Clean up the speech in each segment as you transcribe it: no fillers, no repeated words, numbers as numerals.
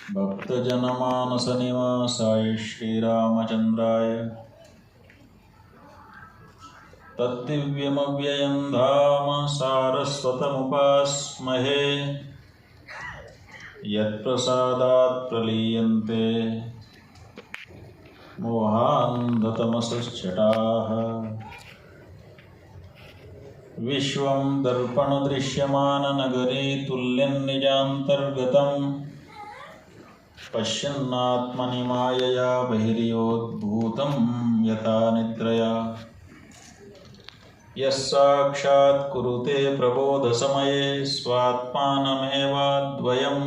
भक्तजनमानसनिवासाय श्रीरामचन्द्राय तद्दिव्यमव्ययं धाम सारस्वतमुपास्महे। यत्प्रसादात् प्रलीयन्ते मोहान्धतमसश्चटाः। विश्वं दर्पणदृश्यमाननगरे तुल्यं निजान्तर्गतम् पश्यन्नात्मनि मायया बहिर्योद्भूतं यथा निद्रया। यस्साक्षात् कुरुते प्रबोधसमये स्वात्मानमेवाद्वयं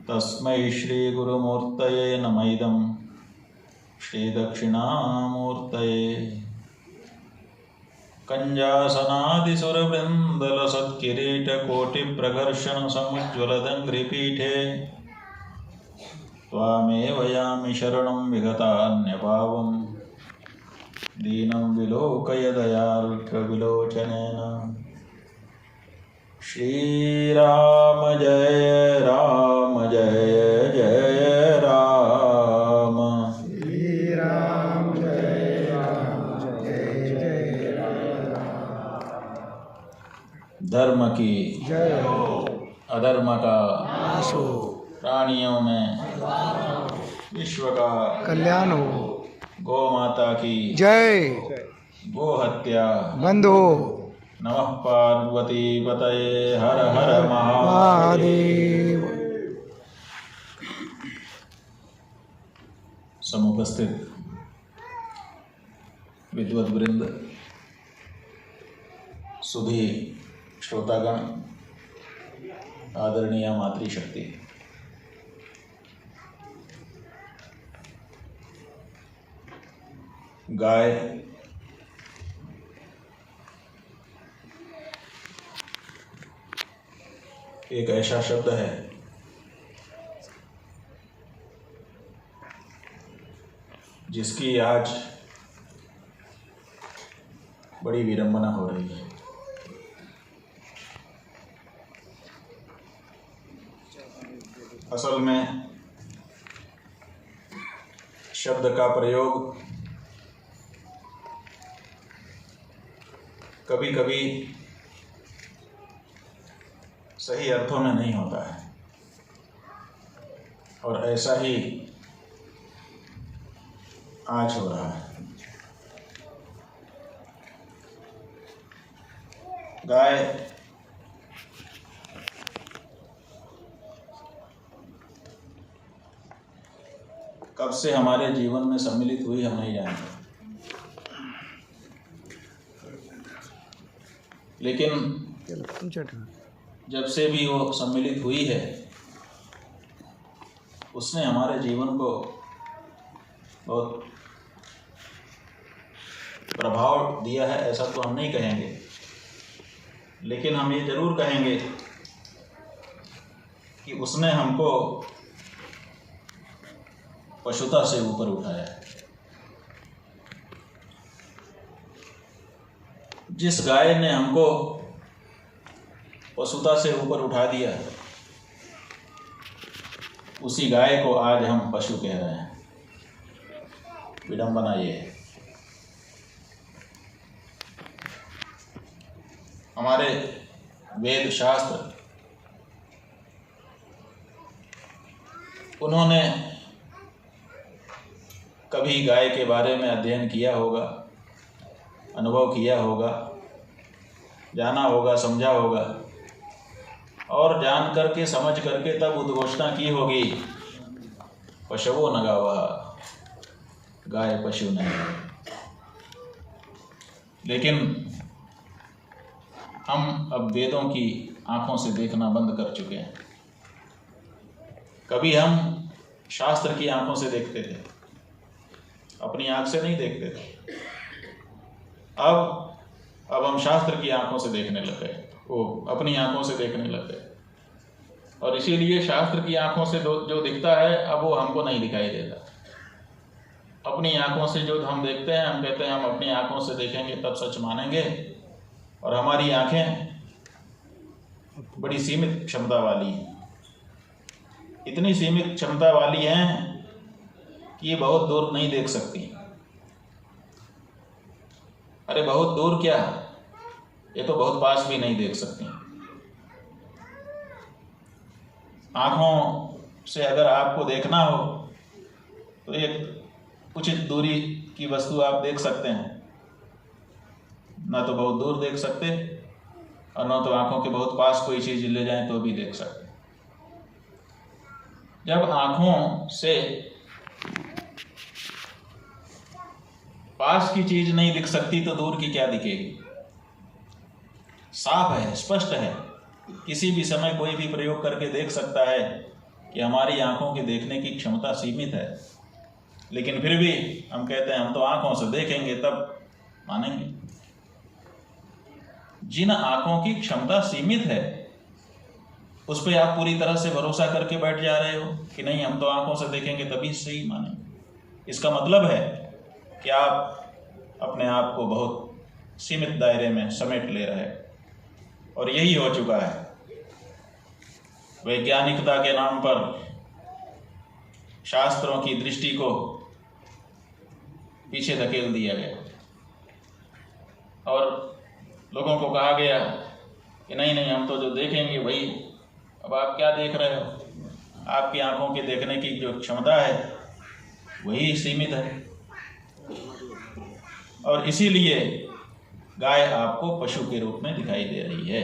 तस्मै श्रीगुरुमूर्तये नमः इदं श्रीदक्षिणामूर्तये। कञ्जासनादिसुरवृन्दलसत्किरीटकोटिप्रघर्षणसमुज्ज्वलदङ्घ्रिपीठे त्वामेव यामि शरणं विगतान्यभावं दीनं विलोकय दयार्द्रविलोचनेन। श्रीराम जय राम जय जय राम। श्रीराम जय राम जय जय राम। धर्म की जय हो, अधर्म का नाश हो, प्राणियों में विश्व का कल्याण हो। गौ माता की जय। गो हत्या बंद हो। नमः पार्वती पतये हर हर महादेव। समुपस्थित विद्वत वृंद, सुधी श्रोतागण, आदरणीय मातृशक्ति, गाय एक ऐसा शब्द है जिसकी आज बड़ी विडंबना हो रही है। असल में शब्द का प्रयोग कभी कभी सही अर्थों में नहीं होता है, और ऐसा ही आज हो रहा है। गाय कब से हमारे जीवन में सम्मिलित हुई हम नहीं जानते, लेकिन जब से भी वो सम्मिलित हुई है उसने हमारे जीवन को बहुत प्रभाव दिया है। ऐसा तो हम नहीं कहेंगे, लेकिन हम ये जरूर कहेंगे कि उसने हमको पशुता से ऊपर उठाया है। जिस गाय ने हमको पशुता से ऊपर उठा दिया, उसी गाय को आज हम पशु कह रहे हैं। विडंबना ये है। हमारे वेद शास्त्र, उन्होंने कभी गाय के बारे में अध्ययन किया होगा, अनुभव किया होगा, जाना होगा, समझा होगा, और जान करके समझ करके तब उद्घोषणा की होगी, पशवो न गावः, गाय पशु नहीं। लेकिन हम अब वेदों की आंखों से देखना बंद कर चुके हैं। कभी हम शास्त्र की आंखों से देखते थे, अपनी आंख से नहीं देखते थे। अब हम शास्त्र की आंखों से देखने लगे, वो अपनी आंखों से देखने लगे, और इसीलिए शास्त्र की आंखों से जो दिखता है अब वो हमको नहीं दिखाई देता। अपनी आंखों से जो हम देखते हैं, हम कहते हैं हम अपनी आंखों से देखेंगे तब सच मानेंगे, और हमारी आंखें बड़ी सीमित क्षमता वाली है। इतनी सीमित क्षमता वाली हैं कि ये बहुत दूर नहीं देख सकती। अरे बहुत दूर क्या, ये तो बहुत पास भी नहीं देख सकती। आँखों से अगर आपको देखना हो तो एक उचित दूरी की वस्तु आप देख सकते हैं, ना तो बहुत दूर देख सकते और ना तो आँखों के बहुत पास कोई चीज़ ले जाएं तो भी देख सकते। जब आँखों से पास की चीज नहीं दिख सकती तो दूर की क्या दिखेगी। साफ है, स्पष्ट है, किसी भी समय कोई भी प्रयोग करके देख सकता है कि हमारी आंखों के देखने की क्षमता सीमित है, लेकिन फिर भी हम कहते हैं हम तो आंखों से देखेंगे तब मानेंगे। जिन आंखों की क्षमता सीमित है उस पर आप पूरी तरह से भरोसा करके बैठ जा रहे हो कि नहीं हम तो आंखों से देखेंगे तभी सही मानेंगे। इसका मतलब है कि आप अपने आप को बहुत सीमित दायरे में समेट ले रहे हैं, और यही हो चुका है। वैज्ञानिकता के नाम पर शास्त्रों की दृष्टि को पीछे धकेल दिया गया और लोगों को कहा गया कि नहीं नहीं हम तो जो देखेंगे वही। अब आप क्या देख रहे हो? आपकी आंखों के देखने की जो क्षमता है वही सीमित है, और इसीलिए गाय आपको पशु के रूप में दिखाई दे रही है।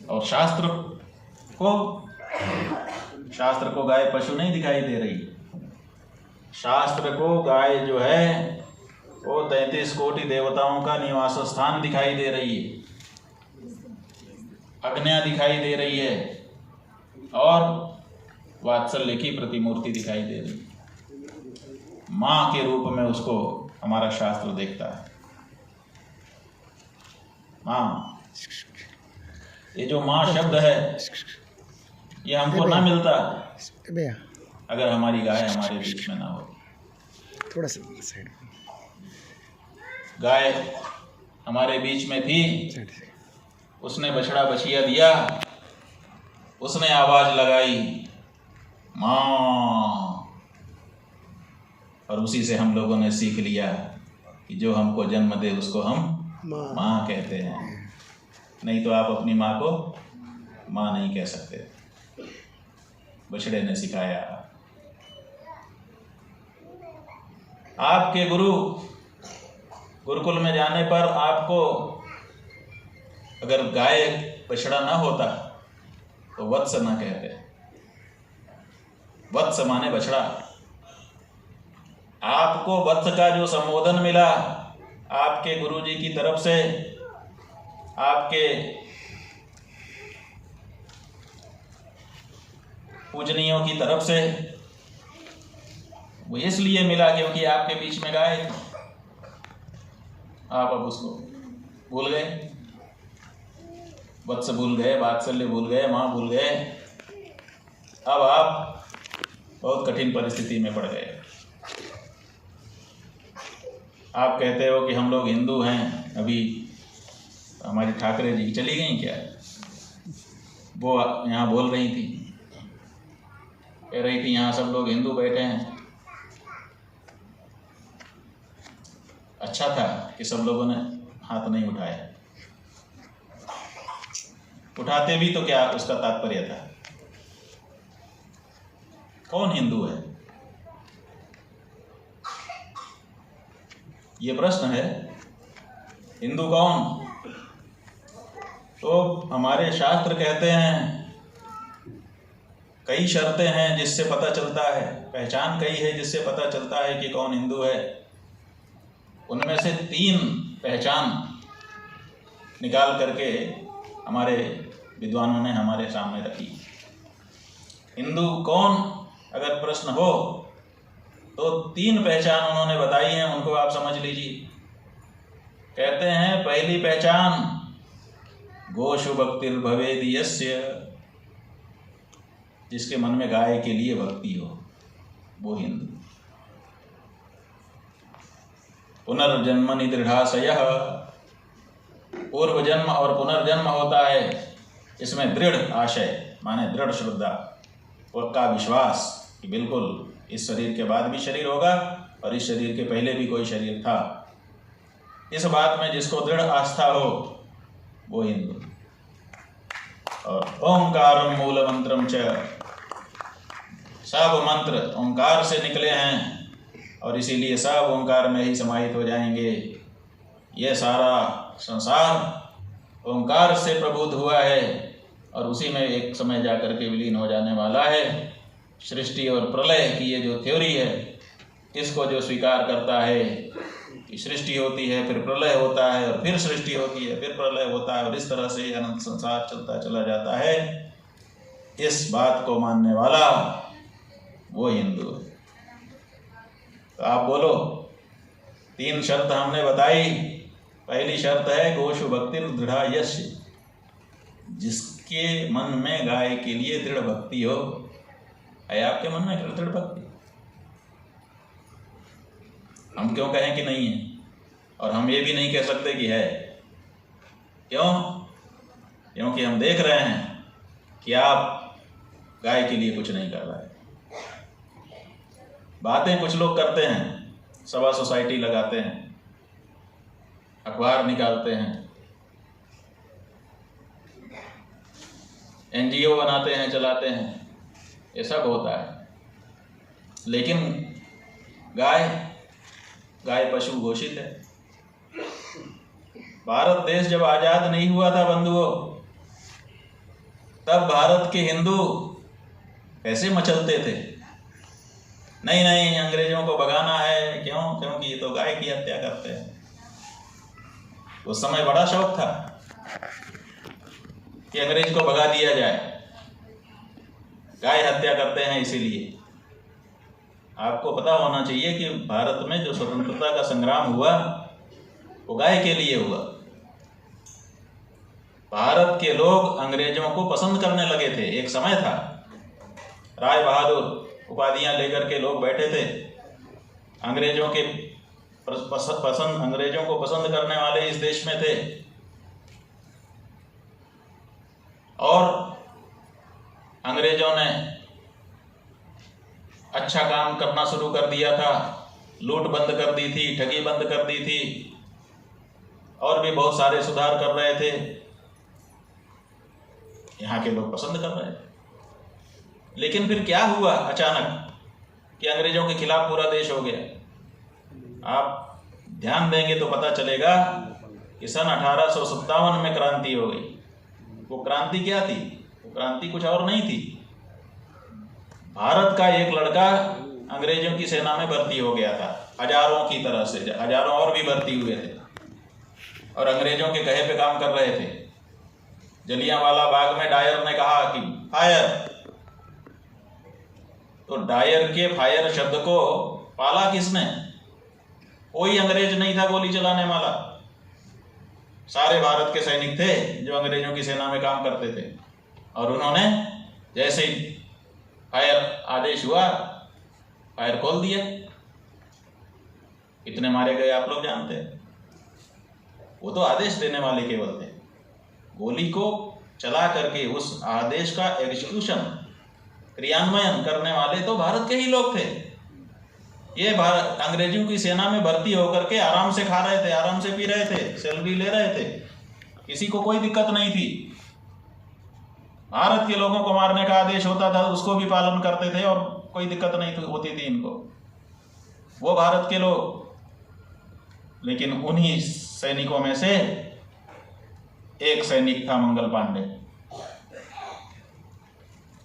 और शास्त्र को गाय पशु नहीं दिखाई दे रही। शास्त्र को गाय जो है वो 33 कोटि देवताओं का निवास स्थान दिखाई दे रही है, आज्ञा दिखाई दे रही है और वात्सल्य की प्रतिमूर्ति दिखाई दे रही है। माँ के रूप में उसको हमारा शास्त्र देखता है। माँ, ये जो माँ शब्द है ये हमको ना मिलता अगर हमारी गाय हमारे बीच में ना हो। थोड़ा सा साइड, गाय हमारे बीच में थी, उसने बछड़ा बछिया दिया, उसने आवाज लगाई माँ, और उसी से हम लोगों ने सीख लिया कि जो हमको जन्म दे उसको हम माँ कहते हैं। नहीं तो आप अपनी माँ को माँ नहीं कह सकते, बछड़े ने सिखाया। आपके गुरुकुल में जाने पर आपको अगर गाय बछड़ा ना होता तो वत्स ना कहते। वत्स माने बछड़ा। आपको वत्स का जो संबोधन मिला आपके गुरुजी की तरफ से, आपके पूजनियों की तरफ से, वो इसलिए मिला क्योंकि आपके बीच में गाय थी। आप अब उसको भूल गए, वत्स भूल गए, वात्सल्य भूल गए, माँ भूल गए। अब आप बहुत कठिन परिस्थिति में पड़ गए। आप कहते हो कि हम लोग हिंदू हैं। अभी हमारी ठाकरे जी चली गई क्या? वो यहाँ बोल रही थी, कह रही थी यहाँ सब लोग हिंदू बैठे हैं। अच्छा था कि सब लोगों ने हाथ नहीं उठाया। उठाते भी तो क्या उसका तात्पर्य था? कौन हिंदू है ये प्रश्न है। हिंदू कौन? तो हमारे शास्त्र कहते हैं कई शर्तें हैं जिससे पता चलता है, पहचान कई है जिससे पता चलता है कि कौन हिंदू है। उनमें से 3 पहचान निकाल करके हमारे विद्वानों ने हमारे सामने रखी। हिंदू कौन अगर प्रश्न हो तो 3 पहचान उन्होंने बताई हैं, उनको आप समझ लीजिए। कहते हैं पहली पहचान गोशु भक्तिर् भवेद यस्य, जिसके मन में गाय के लिए भक्ति हो वो हिंदू। पुनर्जन्मनि दृढ़ाशयः, पूर्व जन्म और पुनर्जन्म होता है, इसमें दृढ़ आशय माने दृढ़ श्रद्धा, पक्का विश्वास कि बिल्कुल इस शरीर के बाद भी शरीर होगा और इस शरीर के पहले भी कोई शरीर था। इस बात में जिसको दृढ़ आस्था हो वो हिंदू। और ओंकारम मूल मंत्रम च, सब मंत्र ओंकार से निकले हैं और इसीलिए सब ओंकार में ही समाहित हो जाएंगे। ये सारा संसार ओंकार से प्रबुद्ध हुआ है और उसी में एक समय जाकर के विलीन हो जाने वाला है। सृष्टि और प्रलय की ये जो थ्योरी है, इसको जो स्वीकार करता है कि सृष्टि होती है, फिर प्रलय होता है और फिर सृष्टि होती है, फिर प्रलय होता है और इस तरह से अनंत संसार चलता चला जाता है, इस बात को मानने वाला वो हिंदू है। तो आप बोलो, 3 शर्त हमने बताई। पहली शर्त है गोशु भक्ति दृढ़ यश, जिसके मन में गाय के लिए दृढ़ भक्ति हो। है आपके मन में दृढ़ भक्ति? हम क्यों कहें कि नहीं है, और हम ये भी नहीं कह सकते कि है। क्यों? क्योंकि हम देख रहे हैं कि आप गाय के लिए कुछ नहीं कर रहे हैं। बातें कुछ लोग करते हैं, सभा सोसाइटी लगाते हैं, अखबार निकालते हैं, NGO बनाते हैं, चलाते हैं, ये सब होता है। लेकिन गाय पशु घोषित है। भारत देश जब आजाद नहीं हुआ था बंधुओं, तब भारत के हिंदू कैसे मचलते थे? नहीं अंग्रेजों को भगाना है। क्यों? क्योंकि ये तो गाय की हत्या करते हैं। उस समय बड़ा शौक था कि अंग्रेज को भगा दिया जाए, गाय हत्या करते हैं इसीलिए। आपको पता होना चाहिए कि भारत में जो स्वतंत्रता का संग्राम हुआ वो गाय के लिए हुआ। भारत के लोग अंग्रेजों को पसंद करने लगे थे। एक समय था, राय बहादुर उपाधियां लेकर के लोग बैठे थे। अंग्रेजों को पसंद करने वाले इस देश में थे और अंग्रेजों ने अच्छा काम करना शुरू कर दिया था। लूट बंद कर दी थी, ठगी बंद कर दी थी और भी बहुत सारे सुधार कर रहे थे। यहाँ के लोग पसंद कर रहे थे। लेकिन फिर क्या हुआ अचानक कि अंग्रेजों के खिलाफ पूरा देश हो गया। आप ध्यान देंगे तो पता चलेगा कि सन 1857 में क्रांति हो गई। वो क्रांति क्या थी? वो क्रांति कुछ और नहीं थी। भारत का एक लड़का अंग्रेजों की सेना में भर्ती हो गया था, हजारों की तरह से, हजारों और भी भर्ती हुए थे और अंग्रेजों के कहे पे काम कर रहे थे। जलियांवाला बाग में डायर ने कहा कि फायर, तो डायर के फायर शब्द को पाला किसने? कोई अंग्रेज नहीं था गोली चलाने वाला। सारे भारत के सैनिक थे जो अंग्रेजों की सेना में काम करते थे और उन्होंने जैसे ही फायर आदेश हुआ, फायर खोल दिया। कितने मारे गए आप लोग जानते हैं? वो तो आदेश देने वाले केवल थे। गोली को चला करके उस आदेश का एग्जीक्यूशन, क्रियान्वयन करने वाले तो भारत के ही लोग थे। ये भारत अंग्रेजों की सेना में भर्ती होकर के आराम से खा रहे थे, आराम से पी रहे थे, सैलरी ले रहे थे, किसी को कोई दिक्कत नहीं थी। भारत के लोगों को मारने का आदेश होता था, उसको भी पालन करते थे और कोई दिक्कत नहीं होती थी इनको, वो भारत के लोग। लेकिन उन्हीं सैनिकों में से एक सैनिक था मंगल पांडे,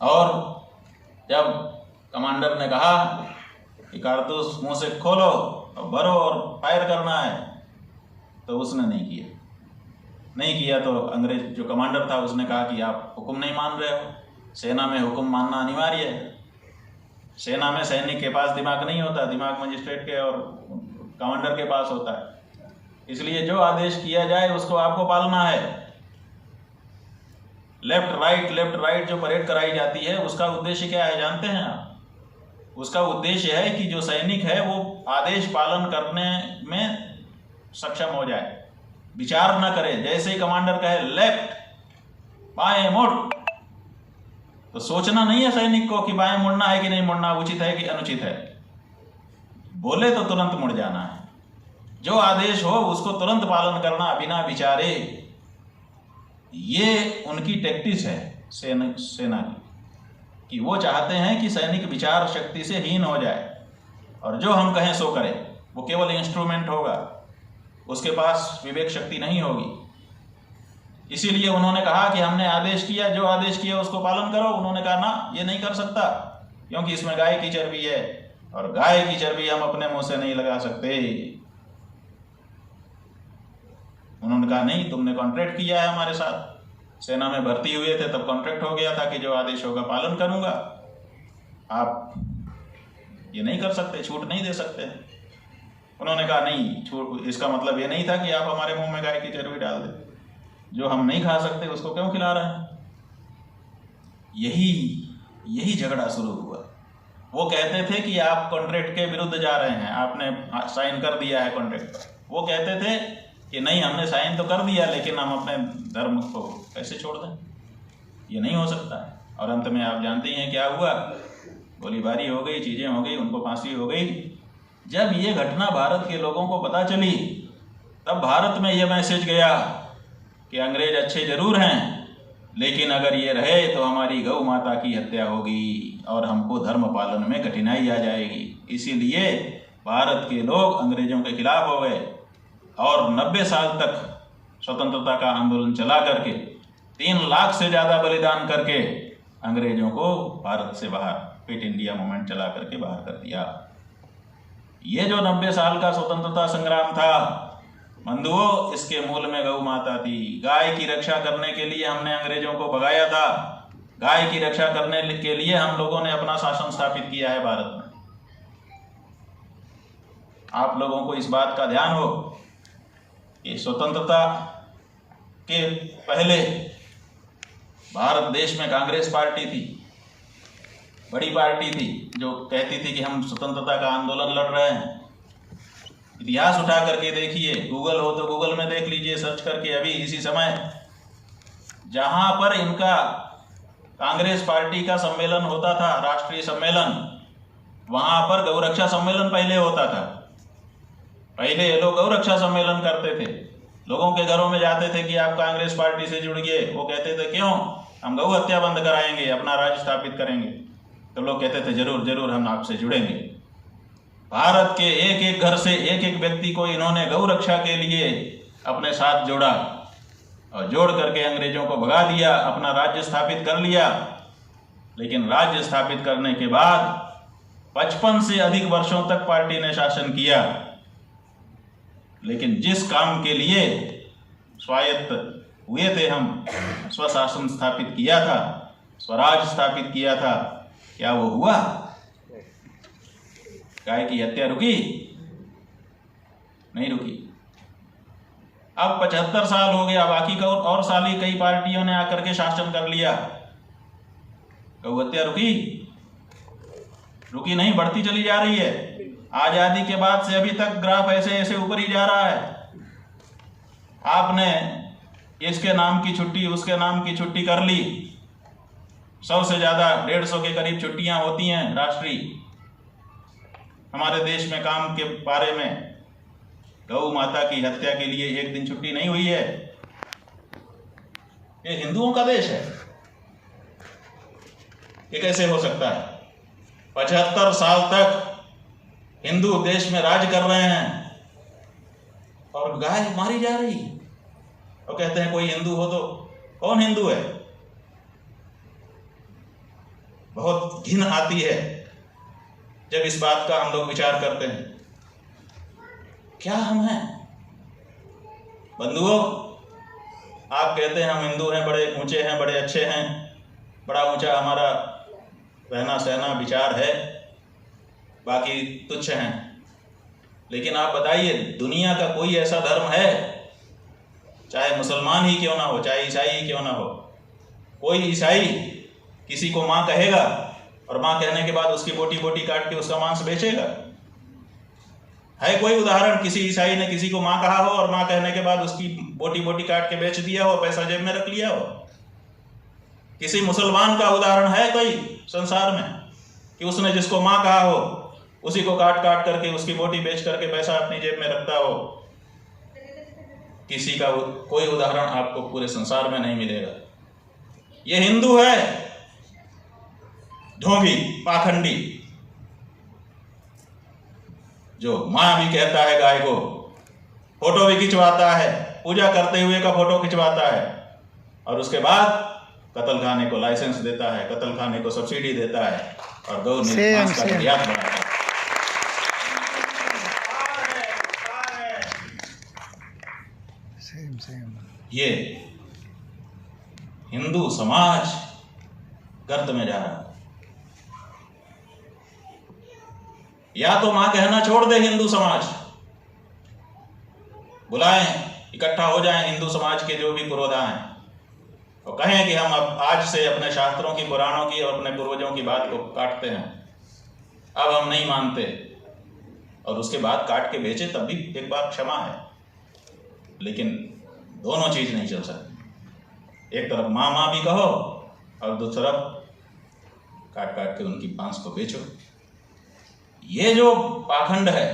और जब कमांडर ने कहा कि कारतूस मुंह से खोलो और भरो और फायर करना है, तो उसने नहीं किया। तो अंग्रेज जो कमांडर था उसने कहा कि आप हुक्म नहीं मान रहे हो, सेना में हुक्म मानना अनिवार्य है। सेना में सैनिक के पास दिमाग नहीं होता, दिमाग मजिस्ट्रेट के और कमांडर के पास होता है। इसलिए जो आदेश किया जाए उसको आपको पालना है। लेफ्ट राइट जो परेड कराई जाती है उसका उद्देश्य क्या है जानते हैं आप? उसका उद्देश्य है कि जो सैनिक है वो आदेश पालन करने में सक्षम हो जाए, विचार न करे, जैसे ही कमांडर कहे लेफ्ट बाएं मुड़, तो सोचना नहीं है सैनिक को कि बाएं मुड़ना है कि नहीं मुड़ना, उचित है कि अनुचित है। बोले तो तुरंत मुड़ जाना है। जो आदेश हो उसको तुरंत पालन करना बिना विचारे। ये उनकी टैक्टिस है सेना की, कि वो चाहते हैं कि सैनिक विचार शक्ति से हीन हो जाए और जो हम कहें सो करे। वो केवल इंस्ट्रूमेंट होगा, उसके पास विवेक शक्ति नहीं होगी। इसीलिए उन्होंने कहा कि हमने आदेश किया, जो आदेश किया उसको पालन करो। उन्होंने कहा ना, ये नहीं कर सकता, क्योंकि इसमें गाय की चर्बी है और गाय की चर्बी हम अपने मुंह से नहीं लगा सकते। उन्होंने कहा नहीं, तुमने कॉन्ट्रैक्ट किया है हमारे साथ, सेना में भर्ती हुए थे तब कॉन्ट्रैक्ट हो गया था कि जो आदेश होगा पालन करूंगा। आप ये नहीं कर सकते, छूट नहीं दे सकते। उन्होंने कहा नहीं, छूट इसका मतलब ये नहीं था कि आप हमारे मुंह में गाय की चर्बी डाल दें। जो हम नहीं खा सकते उसको क्यों खिला रहे हैं? यही झगड़ा शुरू हुआ। वो कहते थे कि आप कॉन्ट्रैक्ट के विरुद्ध जा रहे हैं, आपने साइन कर दिया है कॉन्ट्रैक्ट पर। वो कहते थे कि नहीं, हमने साइन तो कर दिया, लेकिन हम अपने धर्म को कैसे छोड़ दें, ये नहीं हो सकता है। और अंत में आप जानते हैं क्या हुआ, गोलीबारी हो गई, चीज़ें हो गई, उनको फांसी हो गई। जब ये घटना भारत के लोगों को पता चली, तब भारत में ये मैसेज गया कि अंग्रेज अच्छे जरूर हैं, लेकिन अगर ये रहे तो हमारी गौ माता की हत्या होगी और हमको धर्म पालन में कठिनाई आ जाएगी। इसीलिए भारत के लोग अंग्रेजों के खिलाफ हो गए और 90 साल तक स्वतंत्रता का आंदोलन चला करके 3 लाख से ज़्यादा बलिदान करके अंग्रेजों को भारत से बाहर, क्विट इंडिया मूवमेंट चला करके बाहर कर दिया। ये जो 90 साल का स्वतंत्रता संग्राम था बंधुओं, इसके मूल में गौ माता थी। गाय की रक्षा करने के लिए हमने अंग्रेजों को भगाया था। गाय की रक्षा करने के लिए हम लोगों ने अपना शासन स्थापित किया है भारत में। आप लोगों को इस बात का ध्यान हो कि स्वतंत्रता के पहले भारत देश में कांग्रेस पार्टी थी, बड़ी पार्टी थी, जो कहती थी कि हम स्वतंत्रता का आंदोलन लड़ रहे हैं। इतिहास उठा करके देखिए, गूगल हो तो गूगल में देख लीजिए सर्च करके। अभी इसी समय जहां पर इनका कांग्रेस पार्टी का सम्मेलन होता था, राष्ट्रीय सम्मेलन, वहां पर गौरक्षा सम्मेलन पहले होता था। पहले ये लोग गौरक्षा सम्मेलन करते थे, लोगों के घरों में जाते थे कि आप कांग्रेस पार्टी से जुड़िए। वो कहते थे क्यों, हम गौ हत्या बंद कराएंगे, अपना राज्य स्थापित करेंगे। तो लोग कहते थे जरूर जरूर हम आपसे जुड़ेंगे। भारत के एक एक घर से एक एक व्यक्ति को इन्होंने गौ रक्षा के लिए अपने साथ जोड़ा और जोड़ करके अंग्रेजों को भगा दिया, अपना राज्य स्थापित कर लिया। लेकिन राज्य स्थापित करने के बाद 55 से अधिक वर्षों तक पार्टी ने शासन किया। लेकिन जिस काम के लिए स्वायत्त हुए थे, हम स्वशासन स्थापित किया था, स्वराज स्थापित किया था, क्या वो हुआ? गाय की हत्या रुकी? नहीं रुकी। अब 75 साल हो गया, बाकी का और साल ही कई पार्टियों ने आकर के शासन कर लिया। गौ हत्या रुकी? रुकी नहीं, बढ़ती चली जा रही है। आजादी के बाद से अभी तक ग्राफ ऐसे ऐसे ऊपर ही जा रहा है। आपने इसके नाम की छुट्टी, उसके नाम की छुट्टी कर ली। 100 से ज़्यादा, 150 के करीब छुट्टियां होती हैं राष्ट्रीय। हमारे देश में काम के बारे में गौ माता की हत्या के लिए एक दिन छुट्टी नहीं हुई है। ये हिंदुओं का देश है, ये कैसे हो सकता है? 75 साल तक हिंदू देश में राज कर रहे हैं और गाय मारी जा रही। और कहते हैं कोई हिंदू हो तो कौन हिंदू है? बहुत घिन आती है जब इस बात का हम लोग विचार करते हैं। क्या हम हैं बंधुओं? आप कहते हैं हम हिंदू हैं, बड़े ऊंचे हैं, बड़े अच्छे हैं, बड़ा ऊंचा हमारा रहना सहना विचार है, बाकी तुच्छ हैं। लेकिन आप बताइए, दुनिया का कोई ऐसा धर्म है, चाहे मुसलमान ही क्यों ना हो, चाहे ईसाई ही क्यों ना हो, कोई ईसाई किसी को माँ कहेगा और माँ कहने के बाद उसकी बोटी बोटी काट के उसका मांस बेचेगा? है कोई उदाहरण किसी ईसाई ने किसी को माँ कहा हो और माँ कहने के बाद उसकी बोटी बोटी काट के बेच दिया हो, पैसा जेब में रख लिया हो? किसी मुसलमान का उदाहरण है कोई संसार में कि उसने जिसको माँ कहा हो उसी को काट काट करके उसकी बोटी बेच करके पैसा अपनी जेब में रखता हो? किसी का कोई उदाहरण आपको पूरे संसार में नहीं मिलेगा। ये हिंदू है ढोंगी, पाखंडी, जो मां भी कहता है गाय को, फोटो भी खिंचवाता है, पूजा करते हुए का फोटो खिंचवाता है, और उसके बाद कत्ल खाने को लाइसेंस देता है, कत्ल खाने को सब्सिडी देता है और गौ मांस का निर्यात बढ़ाता है। ये हिंदू समाज गर्त में जा रहा है। या तो मां कहना छोड़ दे हिंदू समाज, बुलाएं, इकट्ठा हो जाएं हिंदू समाज के जो भी पुरोधा हैं और कहें कि हम अब आज से अपने शास्त्रों की, पुराणों की और अपने पूर्वजों की बात को काटते हैं, अब हम नहीं मानते, और उसके बाद काट के बेचे तब भी एक बार क्षमा है। लेकिन दोनों चीज नहीं चल सकती। एक तरफ माँ माँ भी कहो और दूसरी तरफ काट काट के उनकी बांस को बेचो। ये जो पाखंड है,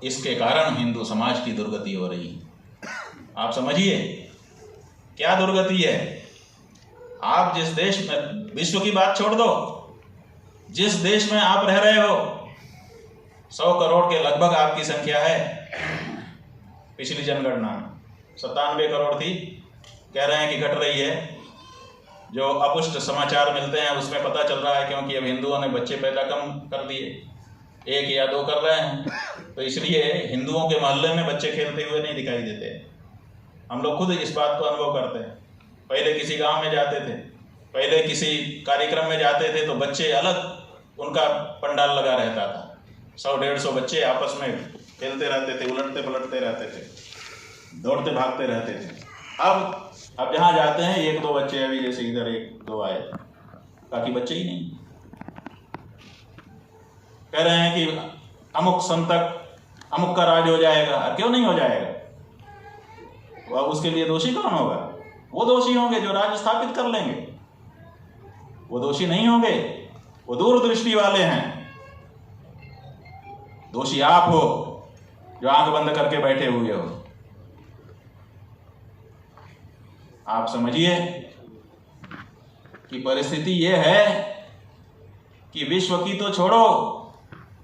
इसके कारण हिंदू समाज की दुर्गति हो रही है। आप समझिए क्या दुर्गति है। आप जिस देश में, विश्व की बात छोड़ दो, जिस देश में आप रह रहे हो 100 करोड़ के लगभग आपकी संख्या है। पिछली जनगणना 97 करोड़ थी, कह रहे हैं कि घट रही है। जो अपुष्ट समाचार मिलते हैं उसमें पता चल रहा है, क्योंकि अब हिंदुओं ने बच्चे पैदा कम कर दिए, 1 या 2 कर रहे हैं, तो इसलिए हिंदुओं के मोहल्ले में बच्चे खेलते हुए नहीं दिखाई देते। हम लोग खुद इस बात को अनुभव करते हैं। पहले किसी गांव में जाते थे, पहले किसी कार्यक्रम में जाते थे तो बच्चे अलग उनका पंडाल लगा रहता था, 100-150 बच्चे आपस में खेलते रहते थे, उलटते पलटते रहते थे, दौड़ते भागते रहते थे। अब जहाँ जाते हैं 1-2 बच्चे, अभी जैसे इधर 1-2 आए, बाकी बच्चे ही नहीं। कह रहे हैं कि अमुक संतक, अमुक का राज हो जाएगा। क्यों नहीं हो जाएगा? वह उसके लिए दोषी कौन होगा? वो दोषी होंगे जो राज स्थापित कर लेंगे। वो दोषी नहीं होंगे, वो दूरदृष्टि वाले हैं। दोषी आप हो जो आंख बंद करके बैठे हुए हो। आप समझिए कि परिस्थिति ये है कि विश्व की तो छोड़ो,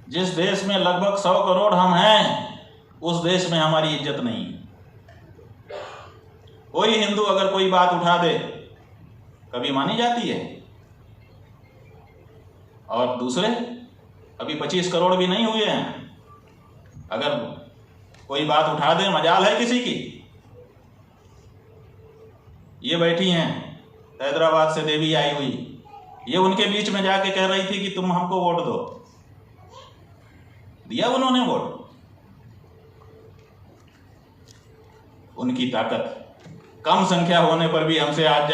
जिस देश में लगभग 100 करोड़ हम हैं, उस देश में हमारी इज्जत नहीं। कोई हिंदू अगर कोई बात उठा दे कभी मानी जाती है, और दूसरे अभी 25 करोड़ भी नहीं हुए हैं, अगर कोई बात उठा दे मजाल है किसी की। ये बैठी हैं हैदराबाद से देवी आई हुई, ये उनके बीच में जाके कह रही थी कि तुम हमको वोट दो, दिया उन्होंने वोट। उनकी ताकत, कम संख्या होने पर भी हमसे आज